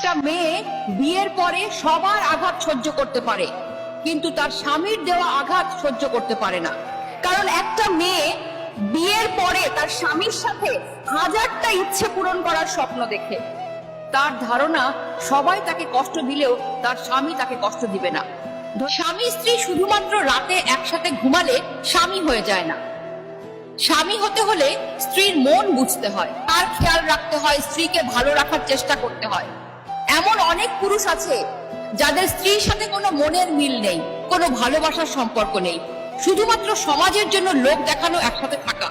একটা মেয়ে বিয়ের পরে সবার আঘাত সহ্য করতে পারে, কিন্তু তার স্বামীর দেওয়া আঘাত সহ্য করতে পারে না। কারণ একটা মেয়ে বিয়ের পরে তার স্বামীর সাথে হাজারটা ইচ্ছে পূরণ করার স্বপ্ন দেখে। তার ধারণা সবাই তাকে কষ্ট দিলেও তার স্বামী তাকে কষ্ট দিবে না। স্বামী স্ত্রী শুধুমাত্র রাতে একসাথে ঘুমালে স্বামী হয়ে যায় না। স্বামী হতে হলে স্ত্রীর মন বুঝতে হয়, তার খেয়াল রাখতে হয়, স্ত্রীকে ভালো রাখার চেষ্টা করতে হয়। এমন অনেক পুরুষ আছে যাদের স্ত্রীর সাথে কোনো মনের মিল নেই, কোনো ভালোবাসার সম্পর্ক নেই, শুধুমাত্র সমাজের জন্য লোক দেখানো একসাথে থাকা।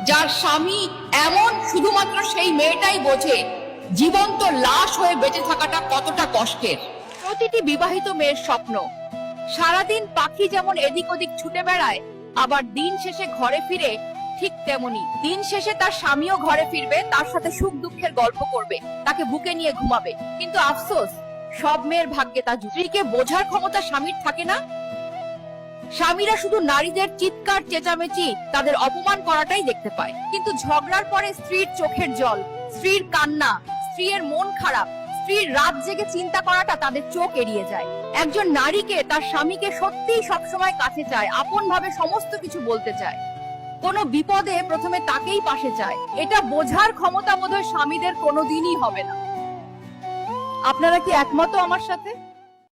যার স্বামী এমন, শুধুমাত্র সেই মেয়েটাই বোঝে জীবন্ত লাশ হয়ে বেঁচে থাকাটা কতটা কষ্টের। প্রতিটি বিবাহিত মেয়ের স্বপ্ন, সারাদিন পাখি যেমন এদিক ওদিক ছুটে বেড়ায়, আবার দিন শেষে ঘরে ফিরে ঠিক তেমনি দিন শেষে তার স্বামীও ঘরে ফিরবে, তার সাথে সুখ দুঃখের গল্প করবে, তাকে বুকে নিয়ে ঘুমাবে। কিন্তু আফসোস, সব মেয়ের ভাগ্যে তা স্ত্রীকে বোঝার ক্ষমতা স্বামীর থাকে না। স্বামীরা শুধু নারীদের চিৎকার চেঁচামেচি, তাদের অপমান করাটাই দেখতে পায়। কিন্তু ঝগড়ার পরে স্ত্রীর চোখের জল, স্ত্রীর কান্না, স্ত্রীর মন খারাপ, স্ত্রীর রাত জেগে চিন্তা করাটা তাদের চোখ এড়িয়ে যায়। একজন নারীকে তার স্বামীকে সত্যিই সবসময় কাছে চায়, আপন ভাবে সমস্ত কিছু বলতে চায়, কোনো বিপদে প্রথমে তাকেই পাশে চায়। এটা বোঝার ক্ষমতা বোধহয় স্বামীদের কোনোদিনই হবে না। আপনারা কি একমত আমার সাথে?